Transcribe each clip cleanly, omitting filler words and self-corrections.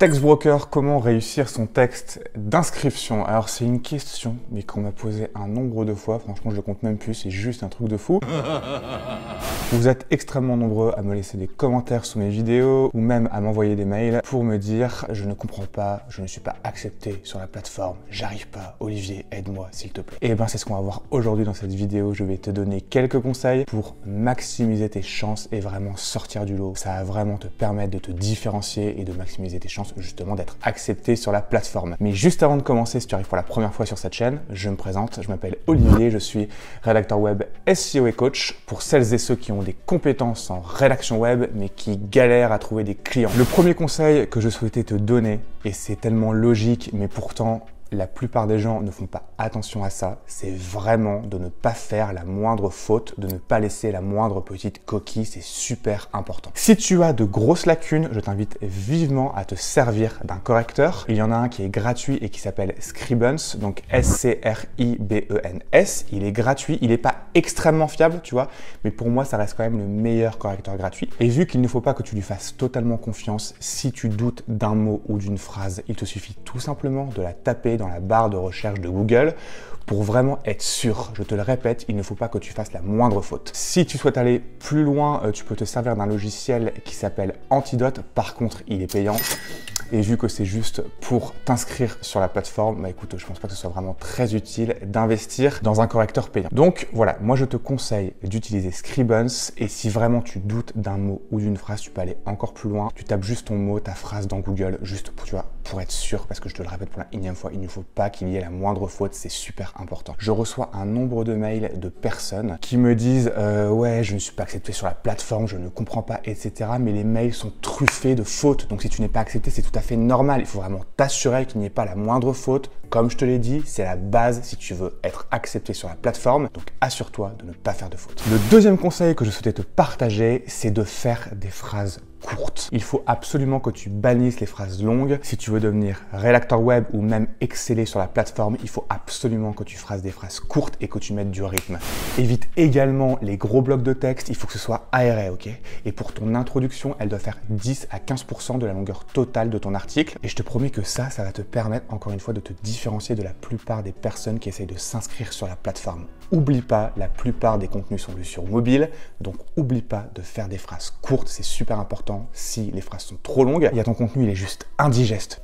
Text Broker, comment réussir son texte d'inscription? Alors c'est une question, mais qu'on m'a posé un nombre de fois, franchement je le compte même plus, c'est juste un truc de fou. Vous êtes extrêmement nombreux à me laisser des commentaires sous mes vidéos, ou même à m'envoyer des mails pour me dire je ne comprends pas, je ne suis pas accepté sur la plateforme, j'arrive pas, Olivier, aide-moi s'il te plaît. Et ben c'est ce qu'on va voir aujourd'hui dans cette vidéo, je vais te donner quelques conseils pour maximiser tes chances et vraiment sortir du lot. Ça va vraiment te permettre de te différencier et de maximiser tes chances justement d'être accepté sur la plateforme. Mais juste avant de commencer, si tu arrives pour la première fois sur cette chaîne, je me présente, je m'appelle Olivier, je suis rédacteur web SEO et coach pour celles et ceux qui ont des compétences en rédaction web mais qui galèrent à trouver des clients. Le premier conseil que je souhaitais te donner, et c'est tellement logique mais pourtant la plupart des gens ne font pas attention à ça, c'est vraiment de ne pas faire la moindre faute, de ne pas laisser la moindre petite coquille, c'est super important. Si tu as de grosses lacunes, je t'invite vivement à te servir d'un correcteur. Il y en a un qui est gratuit et qui s'appelle Scribens, donc S-C-R-I-B-E-N-S. Il est gratuit, il n'est pas extrêmement fiable, tu vois, mais pour moi, ça reste quand même le meilleur correcteur gratuit. Et vu qu'il ne faut pas que tu lui fasses totalement confiance, si tu doutes d'un mot ou d'une phrase, il te suffit tout simplement de la taper dans la barre de recherche de Google pour vraiment être sûr. Je te le répète, il ne faut pas que tu fasses la moindre faute. Si tu souhaites aller plus loin, tu peux te servir d'un logiciel qui s'appelle Antidote. Par contre, il est payant. Et vu que c'est juste pour t'inscrire sur la plateforme, bah écoute, je pense pas que ce soit vraiment très utile d'investir dans un correcteur payant. Donc voilà, moi je te conseille d'utiliser Scribens et si vraiment tu doutes d'un mot ou d'une phrase, tu peux aller encore plus loin. Tu tapes juste ton mot, ta phrase dans Google, juste pour, tu vois, pour être sûr, parce que je te le répète pour la énième fois, il ne faut pas qu'il y ait la moindre faute, c'est super important. Je reçois un nombre de mails de personnes qui me disent ouais, je ne suis pas accepté sur la plateforme, je ne comprends pas, etc. Mais les mails sont truffés de fautes, donc si tu n'es pas accepté, c'est tout à fait normal. Il faut vraiment t'assurer qu'il n'y ait pas la moindre faute. Comme je te l'ai dit, c'est la base si tu veux être accepté sur la plateforme. Donc assure-toi de ne pas faire de faute. Le deuxième conseil que je souhaitais te partager, c'est de faire des phrases courtes. Il faut absolument que tu bannisses les phrases longues. Si tu veux devenir rédacteur web ou même exceller sur la plateforme, il faut absolument que tu fasses des phrases courtes et que tu mettes du rythme. Évite également les gros blocs de texte, il faut que ce soit aéré, ok? Et pour ton introduction, elle doit faire 10 à 15% de la longueur totale de ton article. Et je te promets que ça va te permettre encore une fois de te différencier de la plupart des personnes qui essayent de s'inscrire sur la plateforme. Oublie pas, la plupart des contenus sont lus sur mobile, donc oublie pas de faire des phrases courtes, c'est super important. Si les phrases sont trop longues, il y a ton contenu, il est juste indigeste.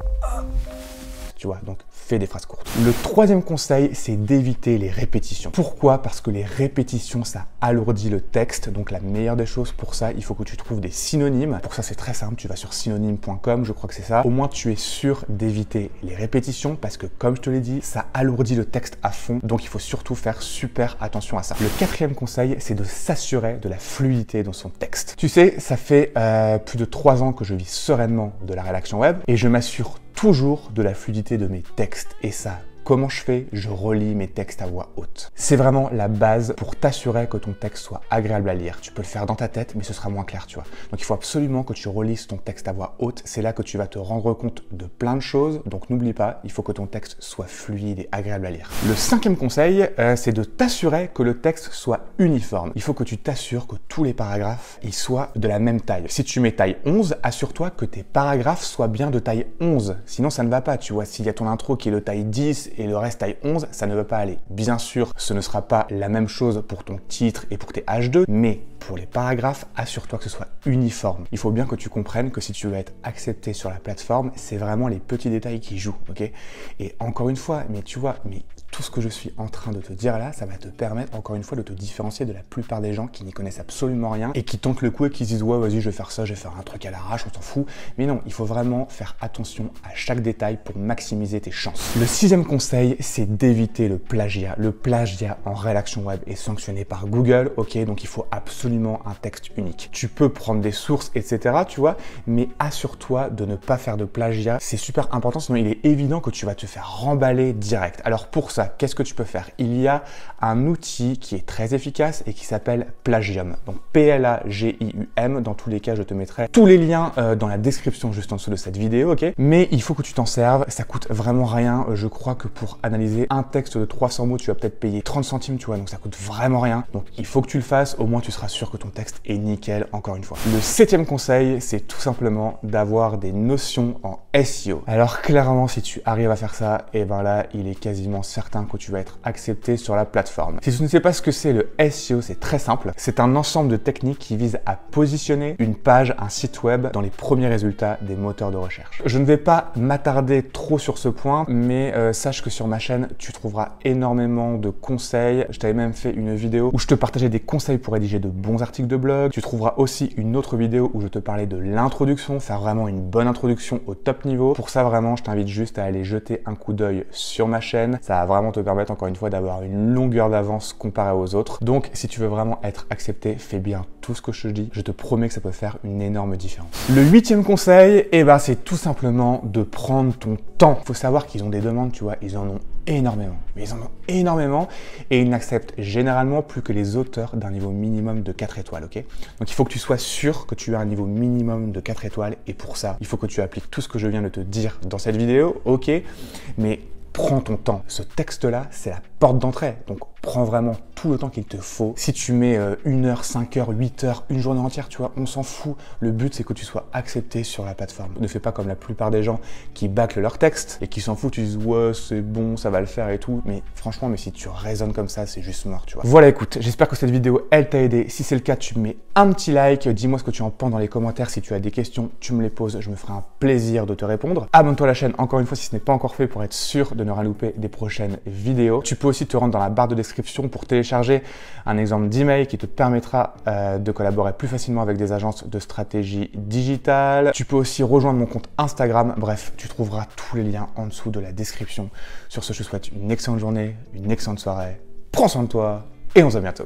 Tu vois, donc fais des phrases courtes. Le troisième conseil, c'est d'éviter les répétitions. Pourquoi? Parce que les répétitions, ça alourdit le texte. Donc la meilleure des choses pour ça, il faut que tu trouves des synonymes. Pour ça, c'est très simple, tu vas sur synonyme.com, je crois que c'est ça. Au moins, tu es sûr d'éviter les répétitions parce que, comme je te l'ai dit, ça alourdit le texte à fond. Donc, il faut surtout faire super attention à ça. Le quatrième conseil, c'est de s'assurer de la fluidité dans son texte. Tu sais, ça fait plus de 3 ans que je vis sereinement de la rédaction web et je m'assure toujours de la fluidité de mes textes. Et ça, comment je fais? Je relis mes textes à voix haute. C'est vraiment la base pour t'assurer que ton texte soit agréable à lire. Tu peux le faire dans ta tête, mais ce sera moins clair, tu vois. Donc il faut absolument que tu relises ton texte à voix haute. C'est là que tu vas te rendre compte de plein de choses. Donc n'oublie pas, il faut que ton texte soit fluide et agréable à lire. Le cinquième conseil, c'est de t'assurer que le texte soit uniforme. Il faut que tu t'assures que tous les paragraphes ils soient de la même taille. Si tu mets taille 11, assure-toi que tes paragraphes soient bien de taille 11. Sinon, ça ne va pas, tu vois. S'il y a ton intro qui est de taille 10 et le reste taille 11, ça ne va pas aller. Bien sûr, ce ne sera pas la même chose pour ton titre et pour tes H2, mais pour les paragraphes, assure-toi que ce soit uniforme. Il faut bien que tu comprennes que si tu veux être accepté sur la plateforme, c'est vraiment les petits détails qui jouent, ok? Et encore une fois, mais tu vois, mais tout ce que je suis en train de te dire là, ça va te permettre encore une fois de te différencier de la plupart des gens qui n'y connaissent absolument rien et qui tentent le coup et qui se disent ouais vas-y je vais faire ça, je vais faire un truc à l'arrache, on s'en fout. Mais non, il faut vraiment faire attention à chaque détail pour maximiser tes chances. Le sixième conseil, c'est d'éviter le plagiat. Le plagiat en rédaction web est sanctionné par Google, ok? Donc il faut absolument un texte unique. Tu peux prendre des sources, etc. tu vois, mais assure-toi de ne pas faire de plagiat. C'est super important, sinon il est évident que tu vas te faire remballer direct. Alors pour ça, qu'est-ce que tu peux faire? Il y a un outil qui est très efficace et qui s'appelle Plagium. Donc Plagium. Dans tous les cas, je te mettrai tous les liens dans la description juste en dessous de cette vidéo, ok? Mais il faut que tu t'en serves, ça coûte vraiment rien. Je crois que pour analyser un texte de 300 mots, tu vas peut-être payer 30 centimes, tu vois, donc ça coûte vraiment rien. Donc il faut que tu le fasses, au moins tu seras sûr que ton texte est nickel, encore une fois. Le 7e conseil, c'est tout simplement d'avoir des notions en SEO. Alors clairement, si tu arrives à faire ça, et ben là, il est quasiment certain que tu vas être accepté sur la plateforme. Si tu ne sais pas ce que c'est le SEO, c'est très simple. C'est un ensemble de techniques qui visent à positionner une page, un site web dans les premiers résultats des moteurs de recherche. Je ne vais pas m'attarder trop sur ce point, mais sache que sur ma chaîne, tu trouveras énormément de conseils. Je t'avais même fait une vidéo où je te partageais des conseils pour rédiger de bons articles de blog. Tu trouveras aussi une autre vidéo où je te parlais de l'introduction, faire vraiment une bonne introduction au top niveau. Pour ça, vraiment, je t'invite juste à aller jeter un coup d'œil sur ma chaîne. Ça va vraiment te permettre, encore une fois, d'avoir une longueur d'avance comparée aux autres. Donc, si tu veux vraiment être accepté, fais bien tout ce que je te dis. Je te promets que ça peut faire une énorme différence. Le 8e conseil, c'est tout simplement de prendre ton temps. Il faut savoir qu'ils ont des demandes, tu vois, ils en ont énormément. Mais ils en ont énormément et ils n'acceptent généralement plus que les auteurs d'un niveau minimum de 4 étoiles, ok? Donc il faut que tu sois sûr que tu as un niveau minimum de 4 étoiles et pour ça, il faut que tu appliques tout ce que je viens de te dire dans cette vidéo, ok? Mais prends ton temps. Ce texte-là, c'est la porte d'entrée. Donc, prends vraiment tout le temps qu'il te faut. Si tu mets 1 heure, 5 heures, 8 heures, une journée entière, tu vois, on s'en fout. Le but, c'est que tu sois accepté sur la plateforme. Ne fais pas comme la plupart des gens qui bâclent leur texte et qui s'en foutent. Tu dis, ouais, c'est bon, ça va le faire et tout. Mais franchement, si tu raisonnes comme ça, c'est juste mort, tu vois. Voilà, écoute, j'espère que cette vidéo, elle t'a aidé. Si c'est le cas, tu mets un petit like. Dis-moi ce que tu en penses dans les commentaires. Si tu as des questions, tu me les poses. Je me ferai un plaisir de te répondre. Abonne-toi à la chaîne, encore une fois, si ce n'est pas encore fait, pour être sûr de ne rien louper des prochaines vidéos. Tu peux aussi te rendre dans la barre de description pour télécharger un exemple d'email qui te permettra de collaborer plus facilement avec des agences de stratégie digitale. Tu peux aussi rejoindre mon compte Instagram. Bref, tu trouveras tous les liens en dessous de la description. Sur ce, je te souhaite une excellente journée, une excellente soirée. Prends soin de toi et on se voit bientôt.